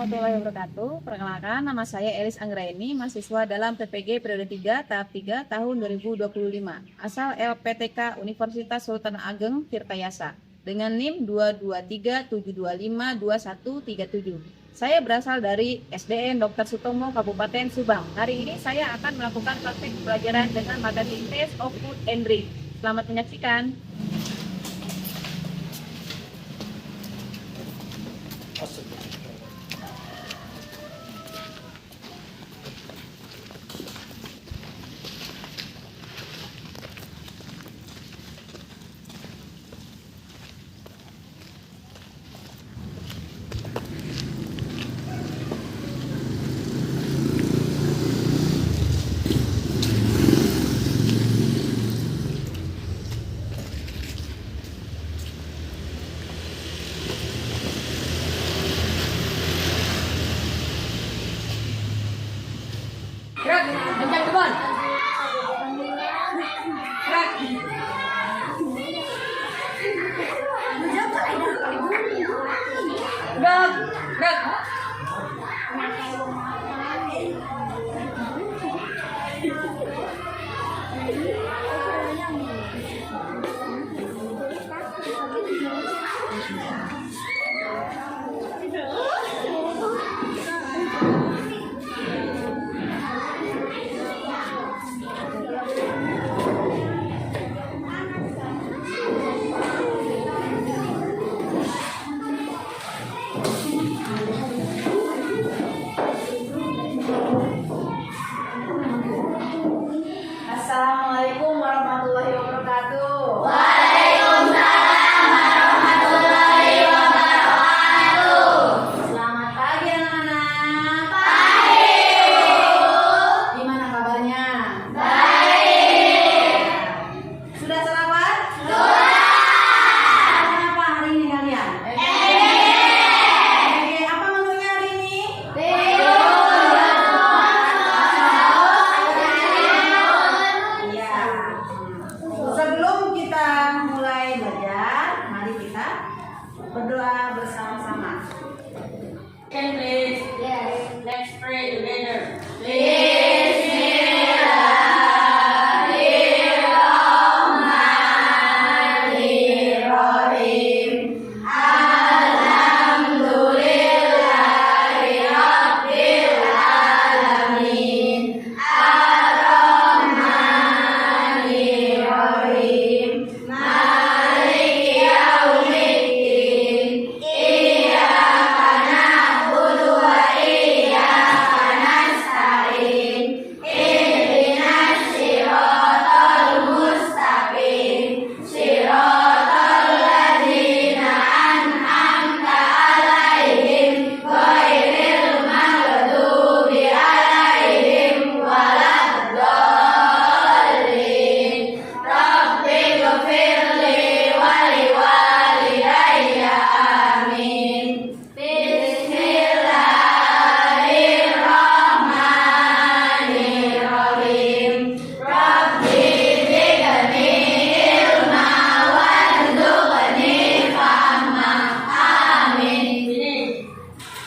warahmatullahi wabarakatuh. Perkenalkan, nama saya Elis Anggraini, mahasiswa dalam PPG periode 3, tahap 3, tahun 2025. Asal LPTK Universitas Sultan Ageng, Tirtayasa. Dengan NIM 22372252137. Saya berasal dari SDN Dr. Sutomo, Kabupaten Subang. Hari ini saya akan melakukan praktik pelajaran dengan materi Taste of Food and Drink. Selamat menyaksikan. Gerak, kencang kebon. Gerak. Gerak, gerak. Assalamualaikum warahmatullahi wabarakatuh. Selamat pagi anak-anak. Gimana kabarnya? Sudah sarapan? Apa hari ini kalian? Apa menunya hari ini? Iya. Sebelum kita mulai belajar, mari kita berdoa bersama-sama. Can please? Yes. Let's pray together.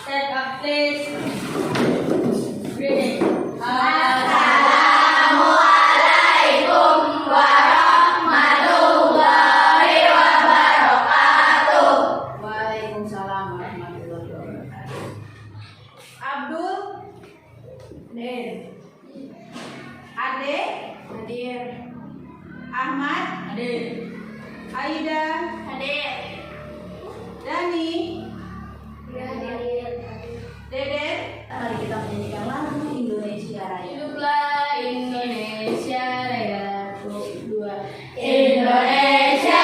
Stand up, please. Reading. Waalaikumsalam warahmatullahi wabarakatuh. Abdul, Den. Ade, hadir. Ahmad, Hadir. Aida, Hadir. Dani, Deden. Mari kita menyanyikan lagu Indonesia Raya. Hiduplah Indonesia Raya. 2. Indonesia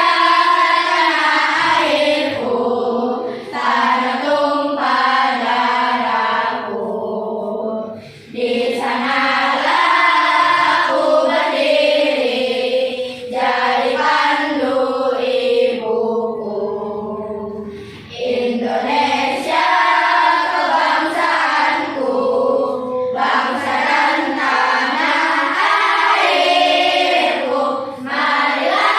tanah airku, tanah tumpah darahku. Di sanalah aku berdiri, jadi pandu ibuku. Indonesia kebangsaanku, bangsa dan tanah airku. Marilah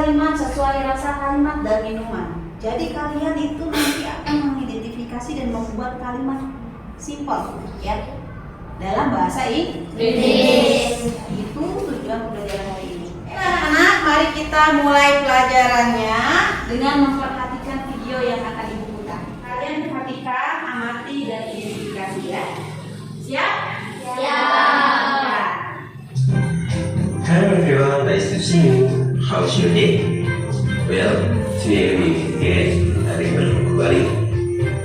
kalimat sesuai rasa kalimat dan minuman. Jadi kalian itu nanti akan mengidentifikasi dan membuat kalimat simpel ya dalam bahasa Inggris. Itu tujuan pembelajaran hari ini. Anak-anak, mari kita mulai pelajarannya dengan memperhatikan video yang akan Ibu putar. Kalian perhatikan, amati dan identifikasi ya. Siap? Siap. Hello everyone, nice to see you. How's your day? Well, today we begin hari kembali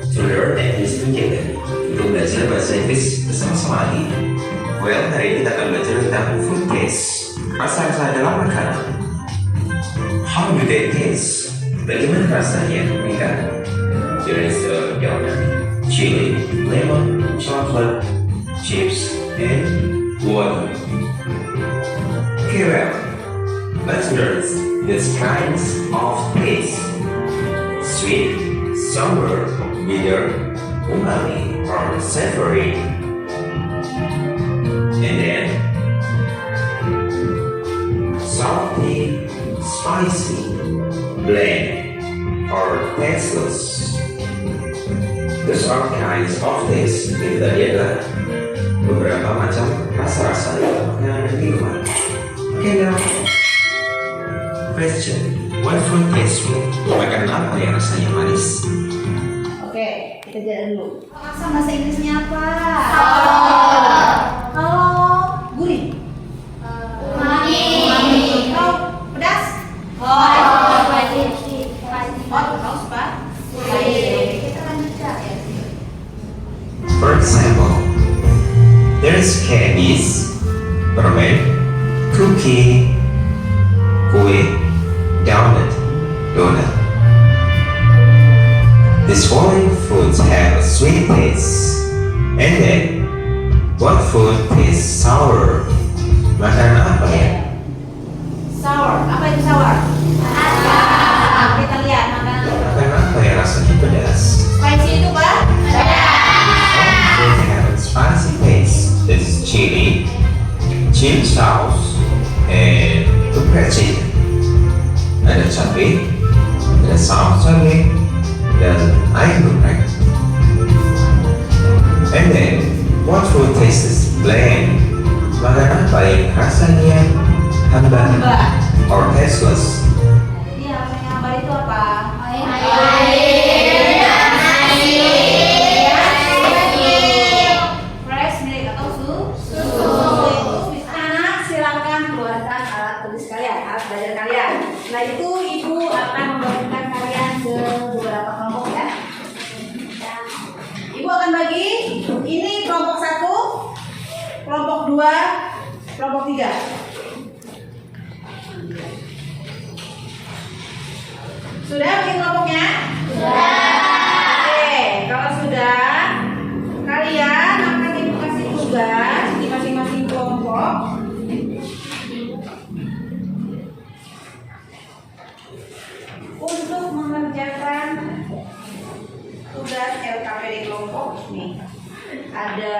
to learn English together. Untuk belajar bahasa Inggris bersama-sama lagi. Well, hari ini kita akan belajar tentang food taste. Rasa-rasa dalam makanan. How do they taste? Bagaimana rasanya mereka? There is a donut, chili, lemon, chocolate, chips, and water. Okay, well, let's learn these kinds of taste: sweet, sour, bitter, umami, or savory. And then salty, spicy, bland, or tasteless. Those are kinds of taste. Itu tadi adalah beberapa macam rasa-rasa dalam makanan dan minuman. Okay, now question: what food tastes sweet? Makanan apa yang rasanya manis? Oke, kita jalan dulu. Rasa bahasa Inggrisnya apa? Hot. Kalau gurih, Manis. kalau pedas, Hot. hot, haus, Pak. Oke, kita lanjutkan ya. For example, there is candies, permen, cookie, kue, donut. These following foods have a sweet taste. And then, what food tastes sour? Makanan apa ya? Sour, apa itu sour? Asam. Kita lihat makanan. Makanan apa yang rasanya pedas? Spicy itu, Pak? All foods have a spicy taste. This is chili, chili sauce, and pepper chicken. Ada cabai, ada saus cabai, dan ayam geprek. And then, what food tastes bland? Makanan apa yang rasanya hambar or tasteless? Jadi rasanya hambar itu apa? Fresh milk atau susu. Anak, silakan keluarkan alat tulis kalian, alat belajar kalian. Setelah itu Ibu akan membagikan kalian ke beberapa kelompok ya. Ibu akan bagi ini kelompok 1, kelompok 2, kelompok 3. Sudah bikin kelompoknya? Oke, kalau sudah, kalian akan Ibu kasih tugas di masing-masing kelompok. Untuk mengerjakan tugas LKPD kelompok nih, ada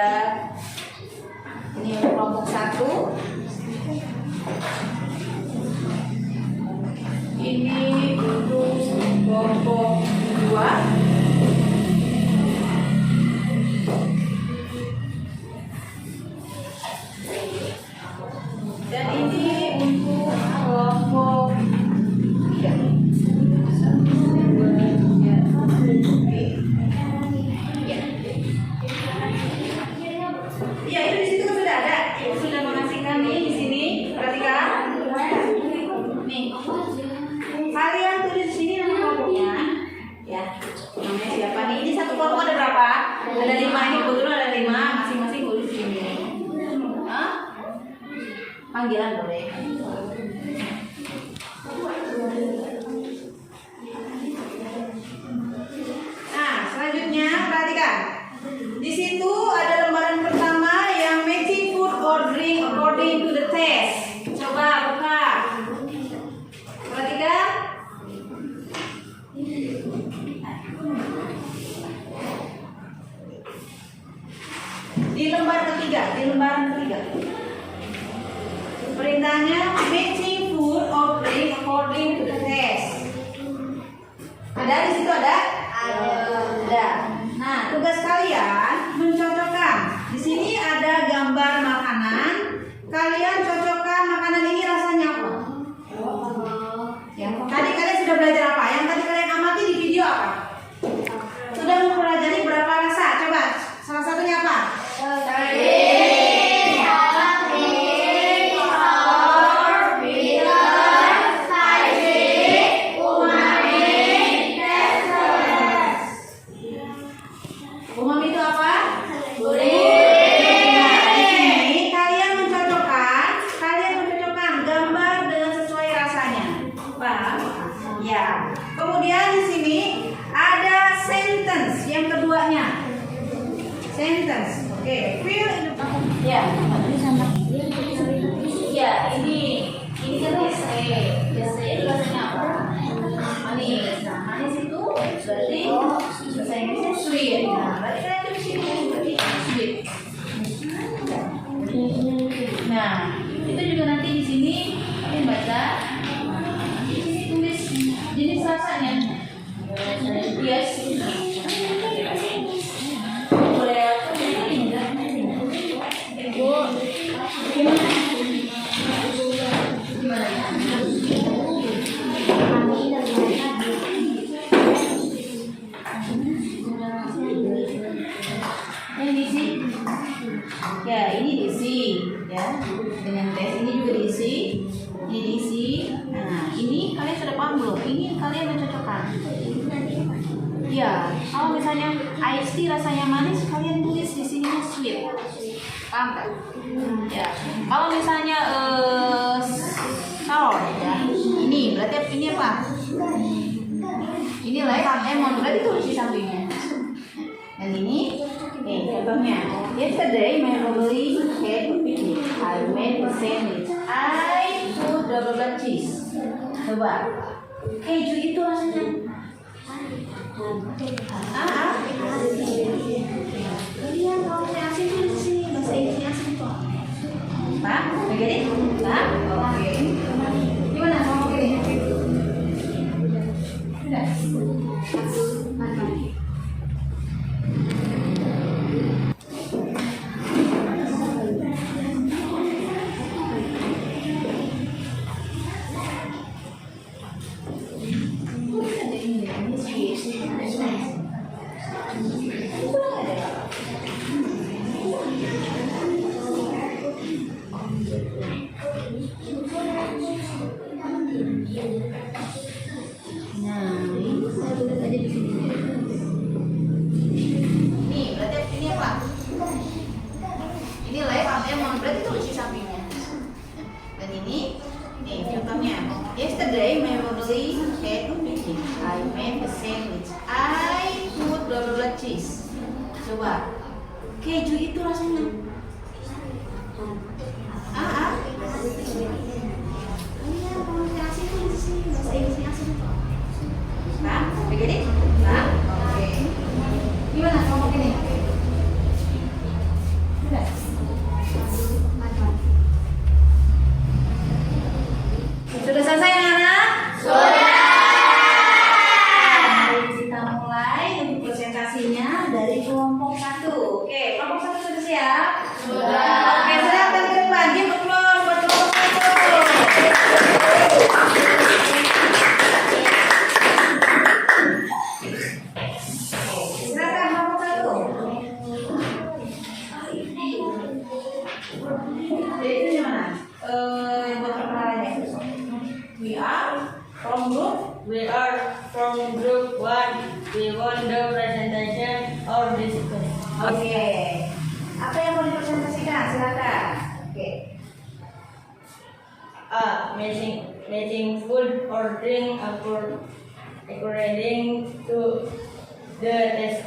ini untuk kelompok 1, ini untuk kelompok 2, dan ini untuk kelompok 3. Iya, itu di situ kan sudah ada. Ibu sudah mengasihkan nih di sini. Perhatikan. Nih. Kalian tulis di sini nama kelompoknya. Ya. Namanya siapa nih? Ini satu kelompok ada berapa? Ada 5. Ini kebetulan ada 5. Masing-masing tulis di sini. Hah? Panggilan boleh. Nah, selanjutnya perhatikan. Di situ ada lembaran pertama yang matching food or drink according to the taste. Coba buka. Perhatikan. Di lembaran ketiga. Perintahnya matching food food or drink according to the taste. Ada di situ ada? Ada. Nah, tugas kalian mencocokkan. Di sini ada gambar makanan. Kalian cocokkan makanan ini rasanya apa? Yang tadi kalian sudah belajar apa? Yang tadi kalian amati di video apa? Sudah mempelajari berapa rasa? Coba salah satunya apa? Umami itu apa? Nah, di sini kalian mencocokkan gambar dengan sesuai rasanya. Paham? Ya. Kemudian di sini ada sentence yang keduanya. Sentence. Oke, fill in the ya. Ya, ini kan essay. Essay itu rasanya apa? Manis. Nah, manis itu berarti bahasa Inggrisnya sweet. Nah, berarti kalian tulis ini berarti sweet. Nah, itu juga nanti di sini kalian baca. Nah, di sini tulis jenis rasanya. Yes. Boleh apa? Ibu, gimana? Gimana ya? Ini diisi. Ya, ini diisi ya. Dengan tes ini juga diisi. Ini diisi. Nah, ini kalian sudah paham belum? Ini kalian mencocokkan. Ya, kalau misalnya iced tea rasanya manis, kalian tulis di sini sweet. Paham tak? Ya. Kalau misalnya sour ya. Ini berarti ini apa? Ini lemon, berarti tulis di sampingnya. Dan ini contohnya. Yesterday my family had a picnic. I made a sandwich. I put double cheese. Coba. Keju itu rasanya. Kalian kalau saya asin tulis di sini bahasa Inggrisnya asin kok. Pak, begini? Pak, oke. Gimana kamu begini? Sudah. Yesterday my family had a picnic. I made a sandwich. I put double cheese. Coba. Keju itu rasanya. Kalian kalau saya asin tulis di sini bahasa Inggrisnya asin. Nah, begini? Nah, oke. Gimana kamu begini? Sudah. Sudah selesai anak-anak? Sudah. Mari kita mulai untuk presentasinya dari kelompok 1. Oke, kelompok 1 sudah siap? Sudah. Oke, silakan ke depan. Give applause buat kelompok 1. Silakan kelompok 1. Jadi itu gimana? Yang buat perkenalannya. We are from group 1. We want the presentation of this class. Oke. Apa yang mau dipresentasikan? Silakan. Oke. Making food or drink according to the test.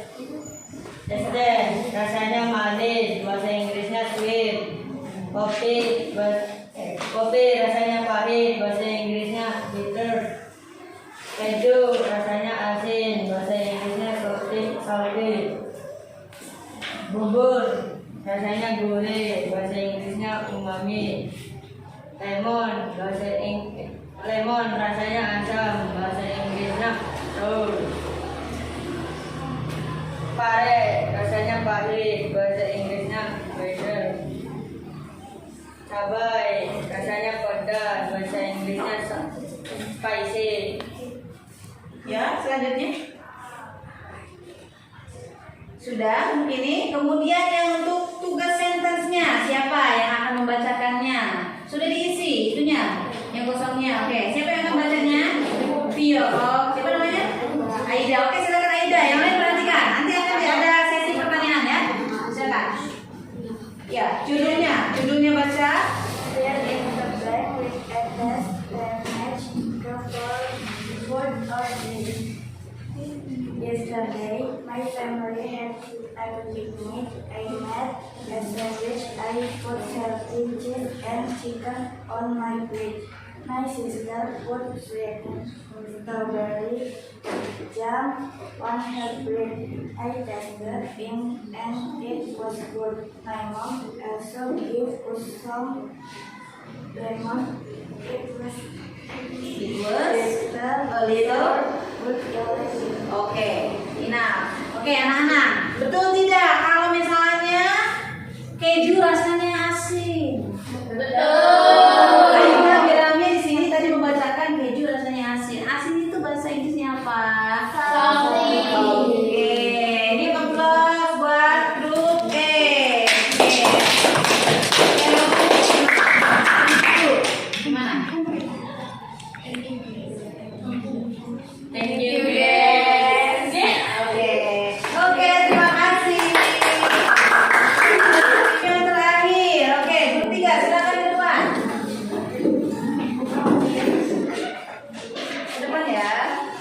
Rasanya manis, bahasa Inggrisnya sweet. Kopi rasanya pahit, bahasa Inggrisnya bitter. Keju rasanya asin, bahasa Inggrisnya salty. Bubur rasanya gurih, bahasa Inggrisnya umami. Lemon bahasa Lemon rasanya asam, bahasa Inggrisnya sour. Pare rasanya pahit, bahasa Inggrisnya bitter. Cabai rasanya pedas, bahasa Inggrisnya spicy. Ya, selanjutnya. Sudah, ini kemudian yang untuk tugas sentence-nya siapa yang akan membacakannya? Sudah diisi itunya, yang kosongnya. Oke, siapa yang akan bacanya? Vio. Oh, siapa namanya? Aida. Oke, silakan Aida. Yang lain perhatikan. Nanti akan ada sesi pertanyaan ya. Silakan. Ya, judulnya baca. There in the bag with a desk that match the food or drink. Yesterday, my family had a picnic. I made a sandwich. I put healthy cheese and chicken on my plate. My sister put sweet strawberry jam on her plate. I tasted it and it was good. My mom also gave us some lemon. It was A little. good delicious. Oke, enough. Oke, anak-anak, betul tidak kalau misalnya keju rasanya asin? Betul. Aida bilangnya di sini tadi membacakan keju rasanya asin. Asin itu bahasa Inggrisnya apa? Salty. Oke, ini kelas buat grup E. Gimana? Thank you guys. Oke, terima kasih. Yang terakhir, oke, grup 3 silakan ke depan. Ke depan ya,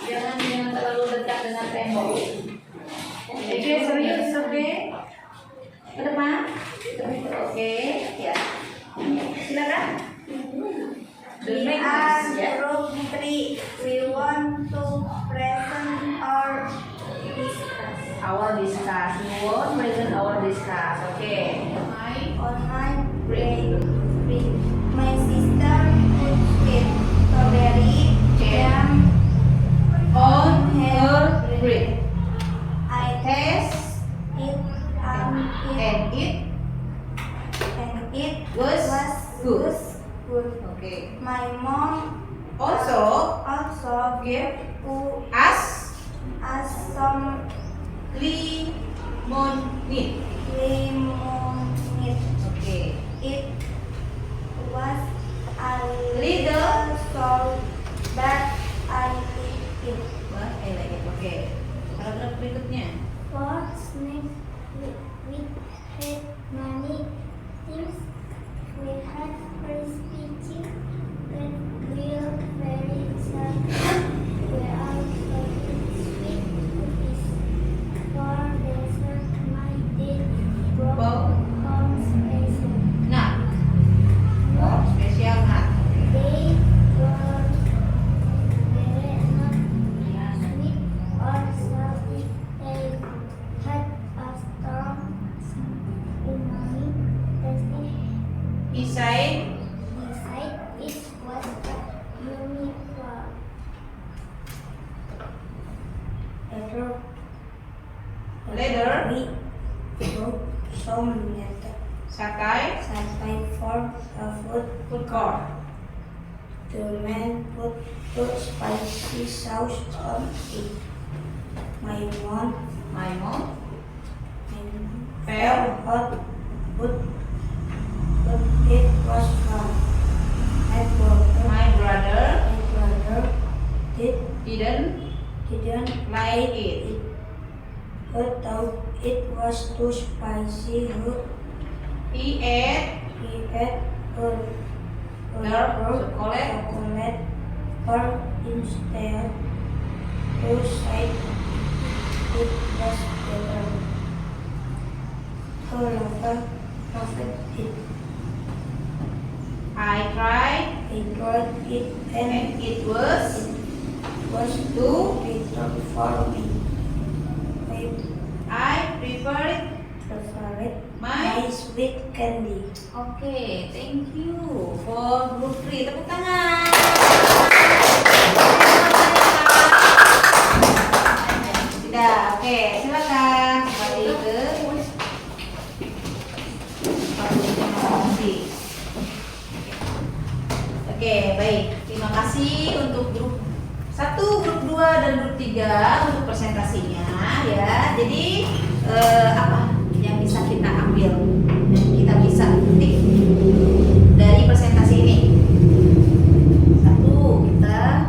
jangan terlalu dekat dengan tembok. Oke, serius, oke. Ke depan. Oke, ya. Silakan. We are group 3. We want to present or discuss. Our discuss. You want present our discuss. Oke. On my break, my sister put sweet strawberry jam On her bread. I Taste it and it it was good. good. Oke. My mom Also also give to us us some lemonade. lemonade. Oke. It was a Little. little salt, but I liked it. Wah, I like it. Oke. Paragraf berikutnya. For snacks, we had many things. We had crispy chicken that grilled very sharp. We also had sweet cookies. For dessert, my dad brought home special. Nah. Oh, spesial nut. They were very not sweet or salty. They had a strong umami tasty. Inside Inside it was a uniform. leather. We wrote some letter. Sakai Satisfied for a food court. The man put spicy sauce on it. My mom My mom felt hot, but it was fun. My brother didn't like it. He thought it was too spicy. He ate He ate chocolate bar instead. Who said it was better? Her lover loved it. I tried He tried it and and it was was too bitter for me. I preferred Preferred my my sweet candy. Oke, thank you for group 3. Tepuk tangan. cheese. Oke, baik. Terima kasih untuk grup 1, grup 2, dan grup 3 untuk presentasinya ya. Jadi apa yang bisa kita ambil dan kita bisa petik dari presentasi ini? Satu, kita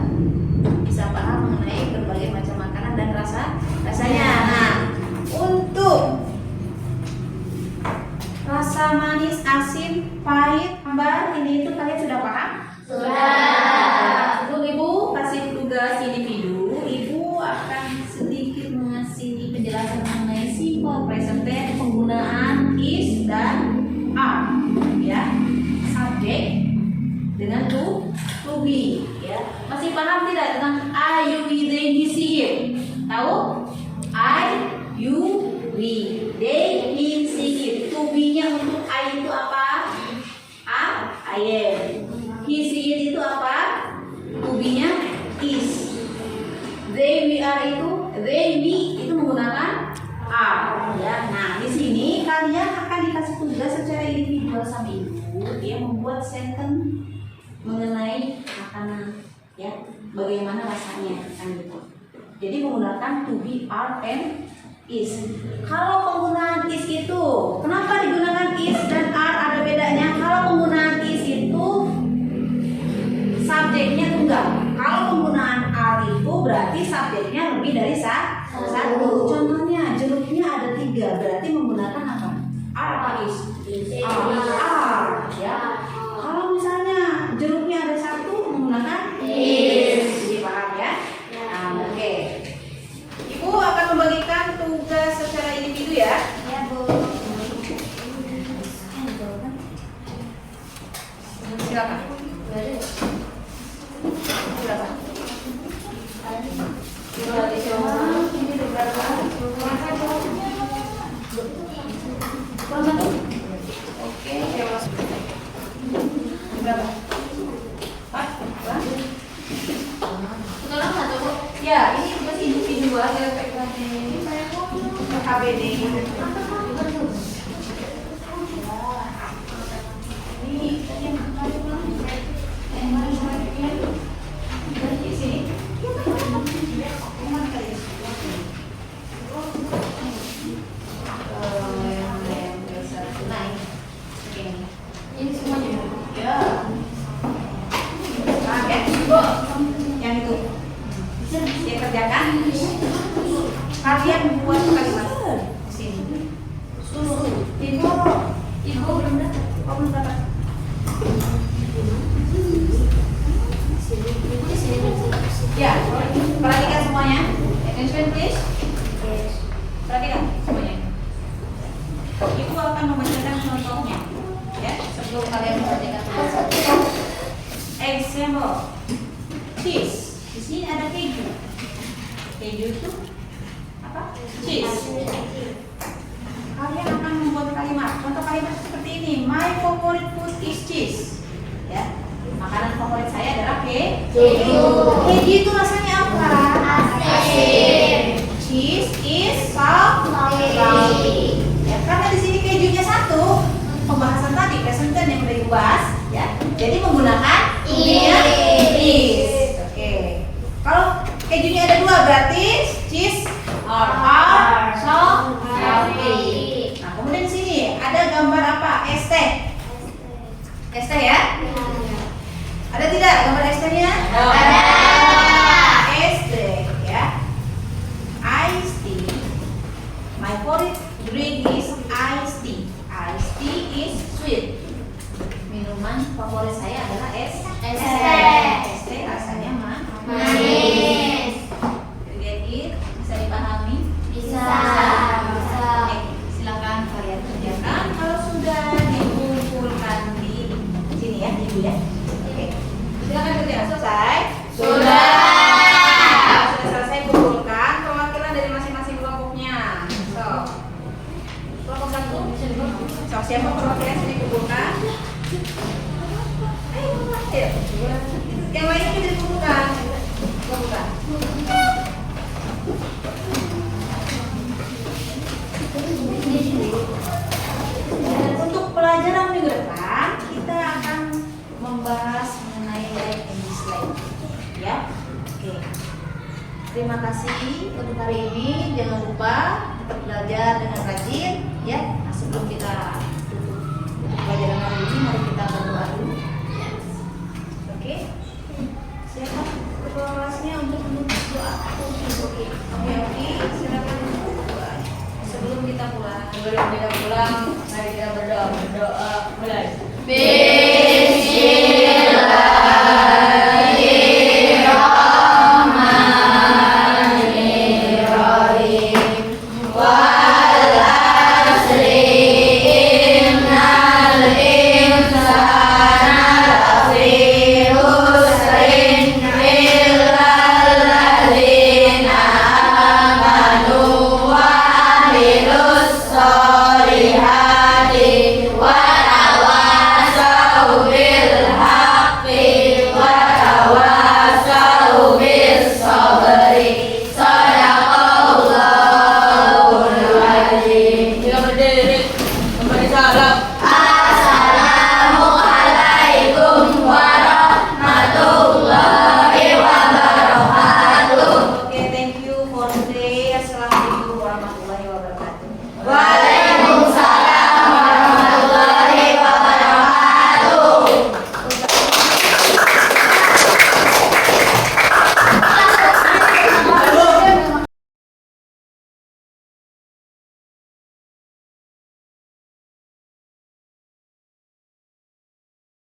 bisa paham mengenai berbagai macam makanan dan rasanya. Nah, untuk rasa manis, asin, pahit, hambar, ini itu kalian sudah paham? Sudah. Sebelum Ibu kasih tugas individu, Ibu akan sedikit mengasih penjelasan mengenai simple present tense, penggunaan is dan are, ya. Subjek dengan to be, ya. Masih paham tidak tentang I, you, we, they, he, she, him? Tahu? I, you, we, they, he, she, him. To be-nya untuk I itu apa? I am. He, she, it itu apa? To be-nya is. They, we, are itu, they, we itu menggunakan are. Ya. Nah, di sini kalian akan dikasih tugas secara individual sama Ibu, dia membuat sentence mengenai makanan, ya. Bagaimana rasanya kan gitu. Jadi menggunakan to be, are, and is. Kalau penggunaan is itu, kenapa digunakan is dan are ada bedanya? Kalau penggunaan is itu subjeknya tunggal. Kalau penggunaan are itu berarti subjeknya lebih dari satu. Contohnya jeruknya ada 3, berarti menggunakan apa? Are apa is? Are, ya. Kalau misalnya jeruknya ada 1, menggunakan is. Jadi paham ya? Nah, oke. Ibu akan membagikan tugas secara individu ya. Ya, Bu. Silakan. Silakan. Ini berapa? Oke, berapa? Ya, ini tugas individual ya, KBD. Di sini. Ini semuanya. Ya. Yang itu dia kerjakan. Kalian buat kalimat di sini. Susu. Ibu belum datang. Oh, belum dapat. Ibu di sini. Ya, perhatikan semuanya. Attention please. Perhatikan semuanya. Ibu akan membacakan contohnya. Ya, sebelum kalian membacakan tugas. Example. Cheese. Di sini ada keju. Keju itu apa? Cheese. Kalian akan membuat kalimat. Contoh kalimat seperti ini. My favorite food is cheese. Ya. Makanan favorit saya adalah keju. Keju itu rasanya apa? Asin. Cheese is salty. Ya, karena di sini kejunya 1. Pembahasan tadi present tense yang udah dibahas, ya. Jadi menggunakan to-be-nya is. Oke. Kalau kejunya ada 2 berarti cheese are salty. Nah, kemudian di sini ada gambar apa? Es teh. Es teh ya? Ada tidak gambar es tehnya? Ada. Es teh ya. Iced tea. My favorite drink is iced tea. Iced tea is sweet. Minuman favorit saya adalah es Es teh. teh. Es teh rasanya Manis. Get it? Bisa dipahami? Bisa. Oke, silakan kalian kerjakan. Kalau sudah dikumpulkan di sini ya, ibu ya. Oke, silakan kerja. Selesai? Sudah. Kalau sudah selesai kumpulkan perwakilan dari masing-masing kelompoknya. Kelompok 1. Siapa perwakilan sudah dikumpulkan? Ayo. Yang lainnya juga dikumpulkan. Kumpulkan. Untuk pelajaran minggu depan, Terima kasih untuk hari ini. Jangan lupa tetap belajar dengan rajin ya. Nah, sebelum kita tutup pelajaran hari ini, mari kita berdoa dulu. Oke? Siapa ketua kelasnya untuk menutup doa? Oke. Silakan untuk doa. Sebelum kita pulang. Sebelum kita pulang, mari kita berdoa. Mulai.